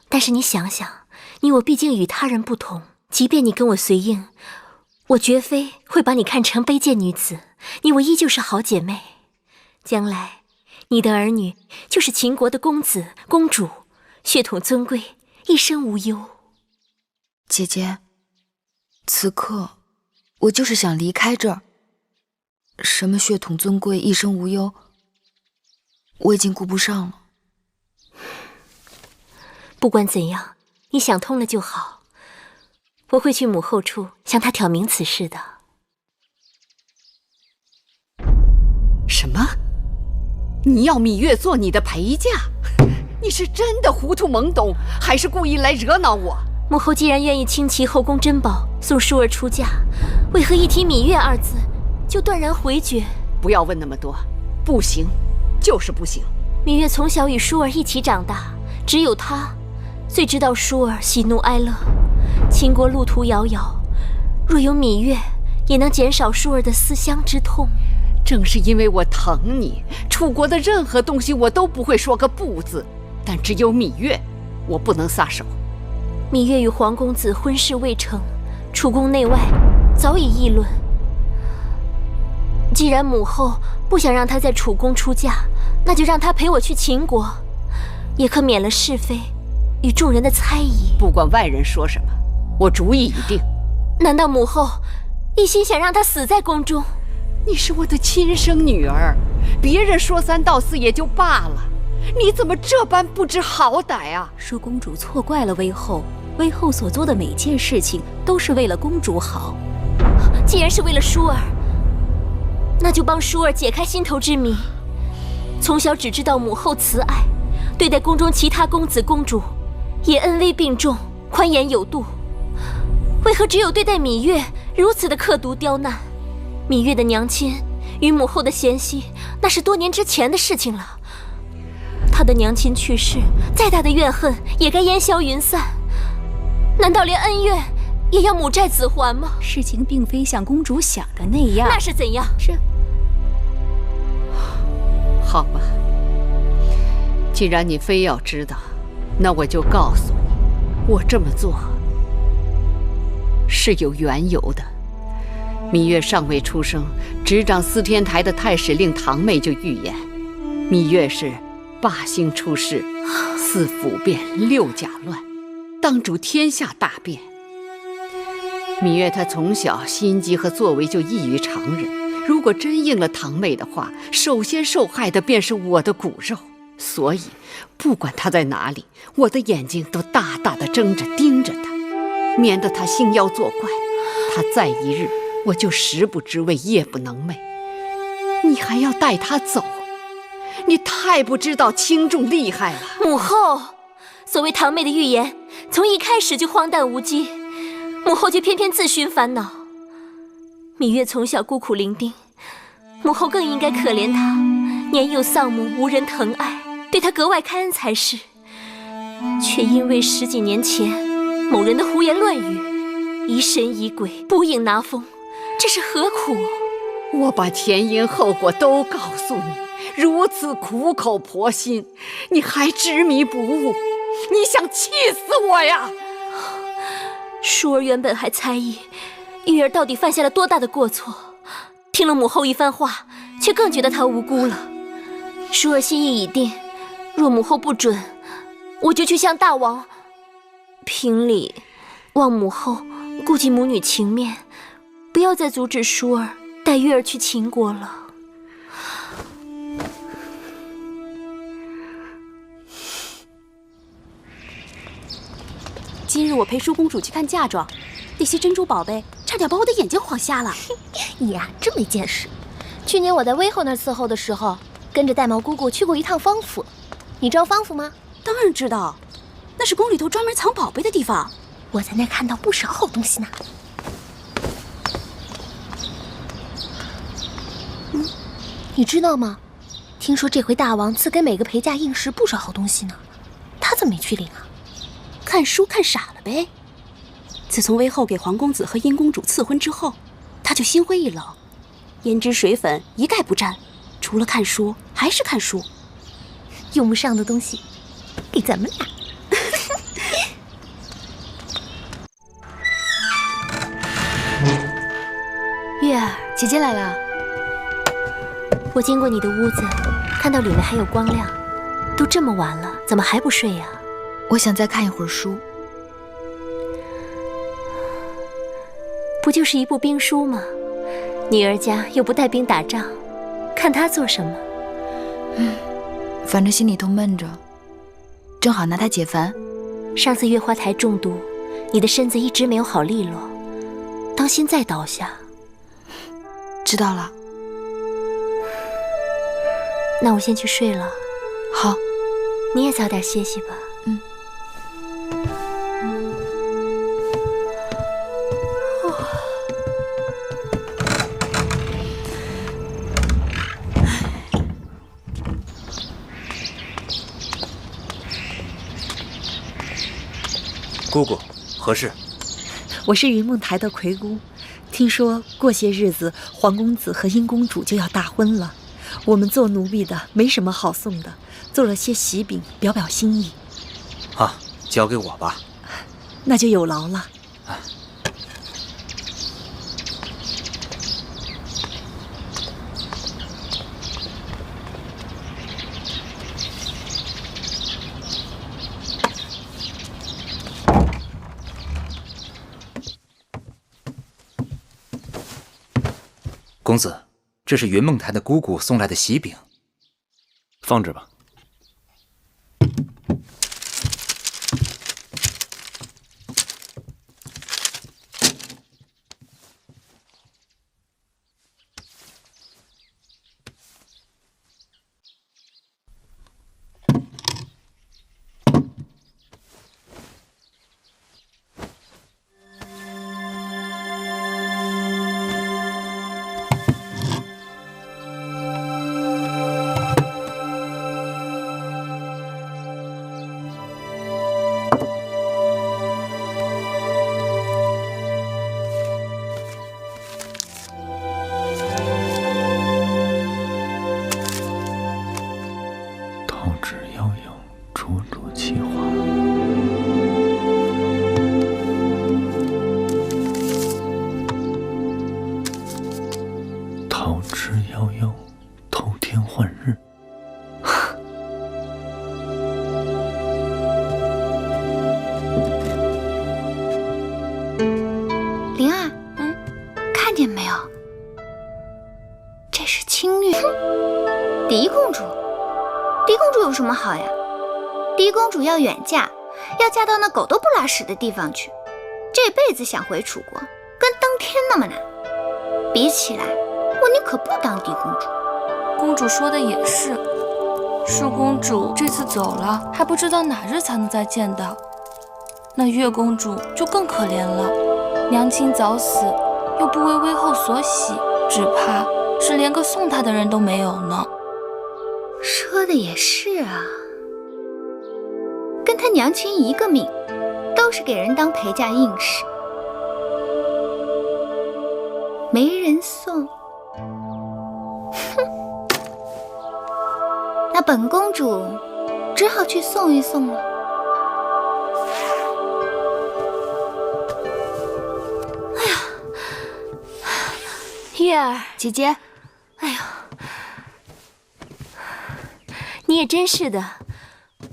但是你想想，你我毕竟与他人不同，即便你跟我随应，我绝非会把你看成卑贱女子，你我依旧是好姐妹。将来你的儿女就是秦国的公子公主，血统尊贵，一生无忧。姐姐，此刻我就是想离开这儿。什么血统尊贵，一生无忧，我已经顾不上了。不管怎样，你想通了就好。我会去母后处向她挑明此事的。什么？你要芈月做你的陪嫁？你是真的糊涂懵懂，还是故意来惹恼我？母后既然愿意倾其后宫珍宝送淑儿出嫁，为何一提芈月二字就断然回绝？不要问那么多，不行，就是不行。芈月从小与淑儿一起长大，只有她最知道淑儿喜怒哀乐。秦国路途遥遥，若有芈月，也能减少淑儿的思乡之痛。正是因为我疼你，楚国的任何东西我都不会说个不字，但只有芈月，我不能撒手。芈月与黄公子婚事未成，楚宫内外早已议论。既然母后不想让她在楚宫出嫁，那就让她陪我去秦国，也可免了是非与众人的猜疑。不管外人说什么，我主意已定。难道母后一心想让她死在宫中？你是我的亲生女儿，别人说三道四也就罢了，你怎么这般不知好歹啊？恕公主错怪了微后，微后所做的每件事情都是为了公主好。既然是为了淑儿，那就帮淑儿解开心头之谜。从小只知道母后慈爱，对待宫中其他公子公主也恩威并重，宽严有度，为何只有对待芈月如此的刻毒刁难？芈月的娘亲与母后的嫌隙，那是多年之前的事情了。她的娘亲去世，再大的怨恨也该烟消云散。难道连恩怨也要母债子还吗？事情并非像公主想的那样。那是怎样？好吧，既然你非要知道，那我就告诉你，我这么做是有缘由的。芈月尚未出生，执掌司天台的太史令堂妹就预言，芈月是8星出世，4府变，6甲乱，当主天下大变。芈月她从小心机和作为就异于常人，如果真应了堂妹的话，首先受害的便是我的骨肉。所以不管她在哪里，我的眼睛都大大的睁着盯着她，免得她兴妖作怪。她再一日，我就食不知味，夜不能寐。你还要带她走？你太不知道轻重厉害了。母后，所谓堂妹的预言，从一开始就荒诞无稽，母后却偏偏自寻烦恼。芈月从小孤苦伶仃，母后更应该可怜她，年幼丧母，无人疼爱，对她格外开恩才是。却因为10几年前某人的胡言乱语，疑神疑鬼，捕影拿风，这是何苦？我把前因后果都告诉你，如此苦口婆心，你还执迷不悟，你想气死我呀！淑儿原本还猜疑玉儿到底犯下了多大的过错，听了母后一番话，却更觉得她无辜了。淑儿心意已定，若母后不准，我就去向大王评理，望母后顾及母女情面，不要再阻止淑儿带玉儿去秦国了。今日我陪舒公主去看嫁妆，那些珍珠宝贝差点把我的眼睛晃瞎了。你呀，真没见识。去年我在微后那儿伺候的时候，跟着玳瑁姑姑去过一趟方府。你知道方府吗？当然知道，那是宫里头专门藏宝贝的地方。我在那儿看到不少好东西呢。你知道吗？听说这回大王赐给每个陪嫁应时不少好东西呢。他怎么没去领啊？看书看傻了呗。自从微后给皇公子和殷公主赐婚之后，他就心灰意冷，胭脂水粉一概不沾，除了看书还是看书。用不上的东西给咱们俩。月儿，姐姐来了。我经过你的屋子，看到里面还有光亮，都这么晚了，怎么还不睡呀？我想再看一会儿书。不就是一部兵书吗？女儿家又不带兵打仗，看它做什么？反正心里头闷着，正好拿它解烦。上次月花台中毒，你的身子一直没有好利落，当心再倒下。知道了。那我先去睡了。好，你也早点歇息吧。姑姑，何事？我是云梦台的魁姑，听说过些日子皇公子和殷公主就要大婚了，我们做奴婢的没什么好送的，做了些喜饼表表心意。啊，交给我吧。那就有劳了。公子，这是云梦台的姑姑送来的喜饼，放着吧。灵儿，看见没有？这是青玉，狄公主。狄公主有什么好呀？狄公主要远嫁，要嫁到那狗都不拉屎的地方去，这辈子想回楚国，跟登天那么难。比起来，我宁可不当狄公主。公主说的也是，恕公主这次走了，还不知道哪日才能再见到。那月公主就更可怜了，娘亲早死，又不为微后所喜，只怕是连个送她的人都没有呢。说的也是啊，跟她娘亲一个命，都是给人当陪嫁硬使，没人送。哼，那本公主只好去送一送了。月儿，姐姐，哎呦，你也真是的，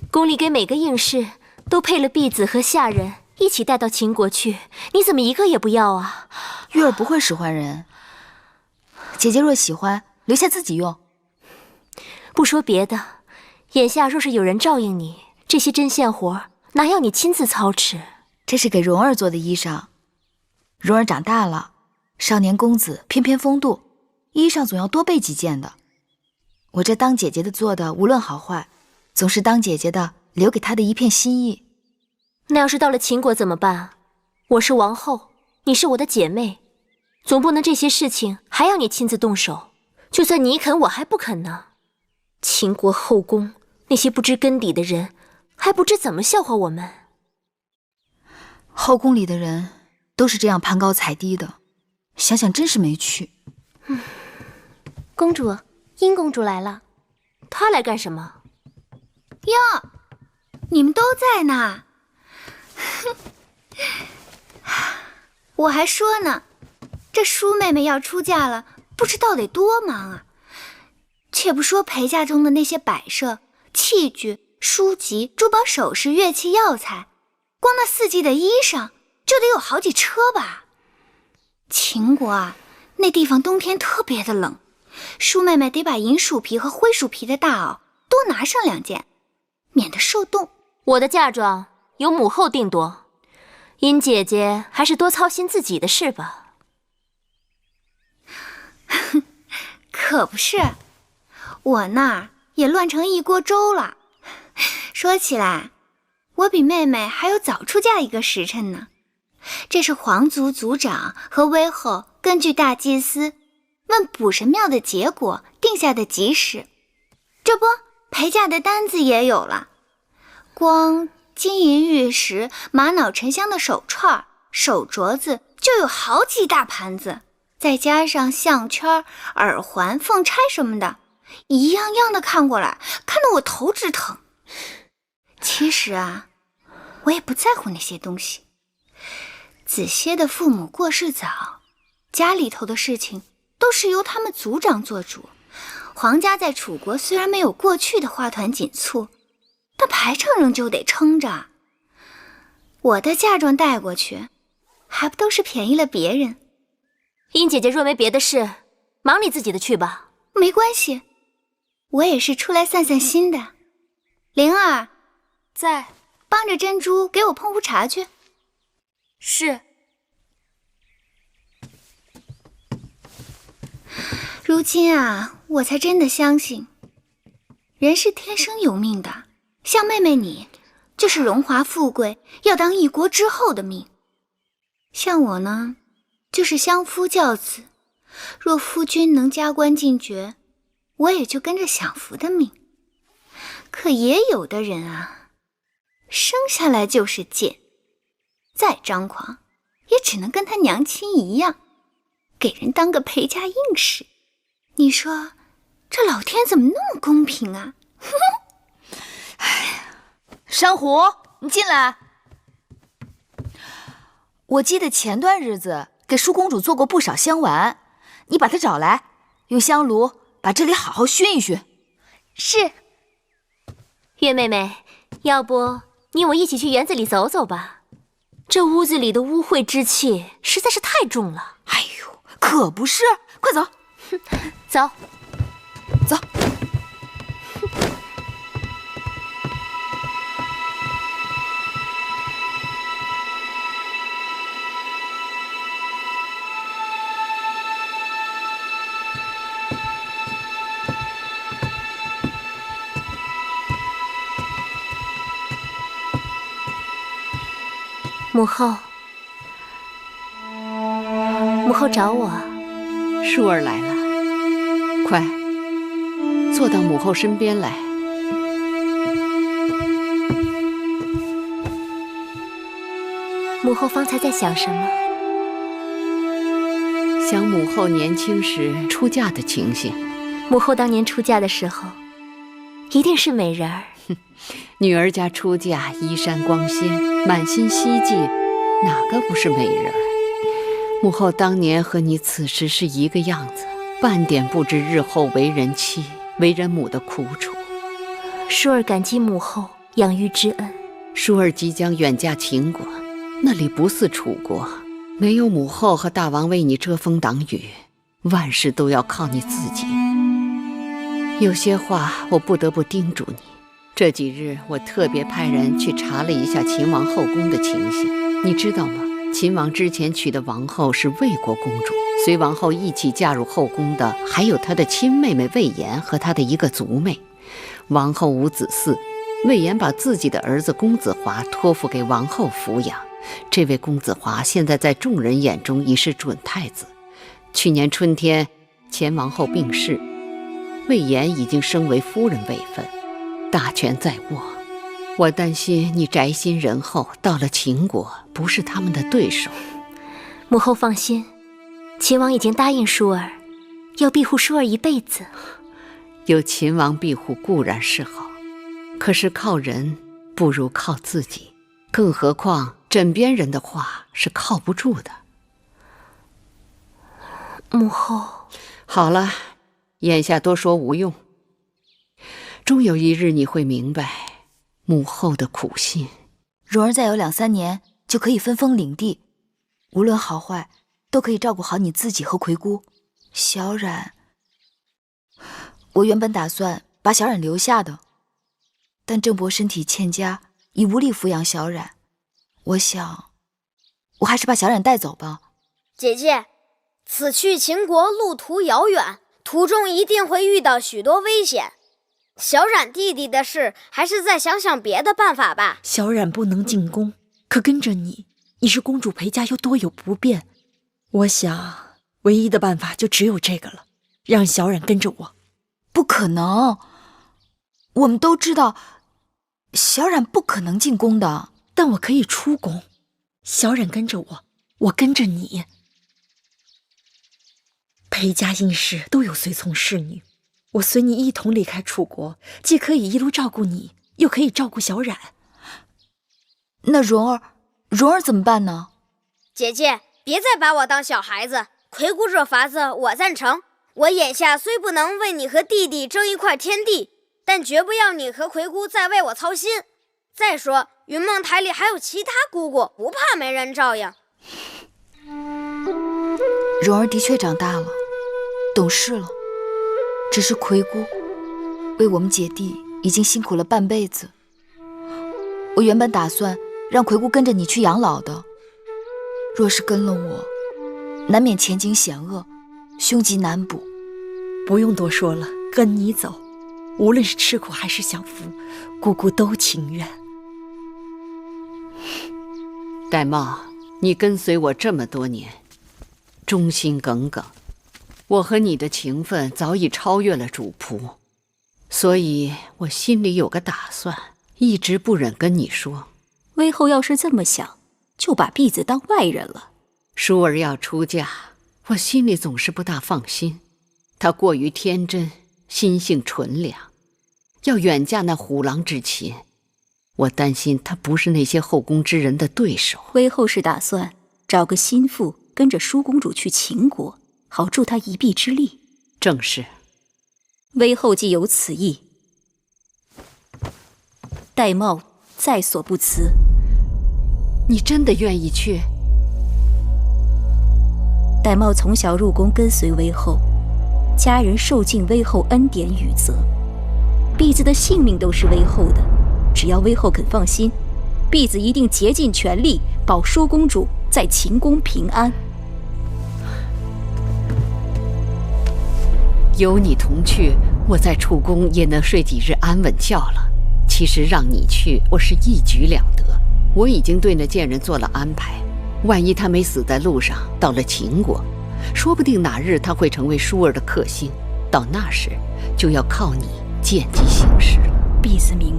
宫里给每个应试都配了婢子和下人一起带到秦国去，你怎么一个也不要啊？月儿不会使唤人，姐姐若喜欢，留下自己用。不说别的，眼下若是有人照应你，这些针线活哪要你亲自操持？这是给蓉儿做的衣裳，蓉儿长大了。少年公子翩翩风度，衣裳总要多备几件的。我这当姐姐的做的，无论好坏，总是当姐姐的留给她的一片心意。那要是到了秦国怎么办？我是王后，你是我的姐妹，总不能这些事情还要你亲自动手。就算你肯，我还不肯呢。秦国后宫那些不知根底的人，还不知怎么笑话我们。后宫里的人都是这样攀高踩低的。想想真是没趣。公主，殷公主来了。她来干什么？哟，你们都在呢。我还说呢，这舒妹妹要出嫁了，不知道得多忙啊。且不说陪嫁中的那些摆设、器具、书籍、珠宝首饰、乐器、药材，光那4季的衣裳就得有好几车吧。秦国啊，那地方冬天特别的冷，舒妹妹得把银鼠皮和灰鼠皮的大袄多拿上2件，免得受冻。我的嫁妆由母后定夺。殷姐姐还是多操心自己的事吧。可不是，我那儿也乱成一锅粥了。说起来，我比妹妹还有早出嫁一个时辰呢。这是皇族族长和威后根据大祭司问卜神庙的结果定下的吉时。这不，陪嫁的单子也有了，光金银玉石、玛瑙沉香的手串、手镯子就有好几大盘子，再加上项圈、耳环、凤钗什么的，一样样的看过来，看得我头直疼。其实啊，我也不在乎那些东西。子歇的父母过世早，家里头的事情都是由他们族长做主。皇家在楚国虽然没有过去的花团锦簇，但排场仍旧得撑着。我的嫁妆带过去，还不都是便宜了别人？殷姐姐若没别的事，忙你自己的去吧。没关系，我也是出来散散心的。灵儿，在，帮着珍珠给我碰壶茶去。是。如今啊，我才真的相信，人是天生有命的。像妹妹你，就是荣华富贵，要当一国之后的命。像我呢，就是相夫教子，若夫君能加官进爵，我也就跟着享福的命。可也有的人啊，生下来就是贱，再张狂，也只能跟他娘亲一样，给人当个陪嫁硬使。你说，这老天怎么那么公平啊？珊瑚，你进来。我记得前段日子给舒公主做过不少香丸，你把她找来，用香炉把这里好好熏一熏。是。月妹妹，要不你我一起去园子里走走吧？这屋子里的污秽之气实在是太重了。哎呦，可不是，快走。走，走。母后，母后找我。舒儿来了。快，坐到母后身边来。母后方才在想什么？想母后年轻时出嫁的情形。母后当年出嫁的时候，一定是美人儿。女儿家出嫁，衣衫光鲜，满心希冀，哪个不是美人儿？母后当年和你此时是一个样子，半点不知日后为人妻、为人母的苦楚。舒儿感激母后养育之恩。舒儿即将远嫁秦国，那里不似楚国，没有母后和大王为你遮风挡雨，万事都要靠你自己。有些话我不得不叮嘱你。这几日我特别派人去查了一下秦王后宫的情形，你知道吗？秦王之前娶的王后是魏国公主，随王后一起嫁入后宫的还有她的亲妹妹魏延和她的一个族妹。王后无子嗣，魏延把自己的儿子公子华托付给王后抚养。这位公子华现在在众人眼中已是准太子。去年春天，前王后病逝，魏延已经升为夫人位分，大权在握。我担心你宅心仁厚，到了秦国不是他们的对手。母后放心，秦王已经答应舒儿，要庇护舒儿一辈子。有秦王庇护固然是好，可是靠人不如靠自己，更何况枕边人的话是靠不住的。母后，好了，眼下多说无用。终有一日你会明白母后的苦心。蓉儿再有2-3年就可以分封领地，无论好坏都可以照顾好你自己和葵姑。小冉，我原本打算把小冉留下的，但郑伯身体欠佳，已无力抚养小冉，我想，我还是把小冉带走吧。姐姐，此去秦国路途遥远，途中一定会遇到许多危险。小冉弟弟的事，还是再想想别的办法吧。小冉不能进宫，可跟着你，你是公主陪嫁，又多有不便。我想，唯一的办法就只有这个了，让小冉跟着我。不可能，我们都知道，小冉不可能进宫的。但我可以出宫，小冉跟着我，我跟着你。裴家应氏都有随从侍女，我随你一同离开楚国，既可以一路照顾你，又可以照顾小冉。那蓉儿怎么办呢？姐姐，别再把我当小孩子。魁姑这法子我赞成。我眼下虽不能为你和弟弟争一块天地，但绝不要你和魁姑再为我操心。再说云梦台里还有其他姑姑，不怕没人照应。蓉儿的确长大了，懂事了。只是魁姑为我们姐弟已经辛苦了半辈子。我原本打算让魁姑跟着你去养老的，若是跟了我，难免前景险恶，凶吉难卜。不用多说了，跟你走，无论是吃苦还是享福，姑姑都情愿。玳瑁，你跟随我这么多年，忠心耿耿，我和你的情分早已超越了主仆，所以我心里有个打算，一直不忍跟你说。微后要是这么想，就把婢子当外人了。淑儿要出嫁，我心里总是不大放心。她过于天真，心性纯良，要远嫁那虎狼之妻，我担心她不是那些后宫之人的对手。微后是打算找个心腹跟着舒公主去秦国，好助她一臂之力。正是。微后既有此意，玳瑁在所不辞。你真的愿意去？玳瑁从小入宫跟随微后，家人受尽微后恩典与责，婢子的性命都是微后的。只要微后肯放心，婢子一定竭尽全力保舒公主在秦宫平安。有你同去，我在楚宫也能睡几日安稳觉了。其实让你去，我是一举两得。我已经对那贱人做了安排，万一他没死在路上，到了秦国，说不定哪日他会成为舒儿的克星，到那时就要靠你见机行事了。婢子明白。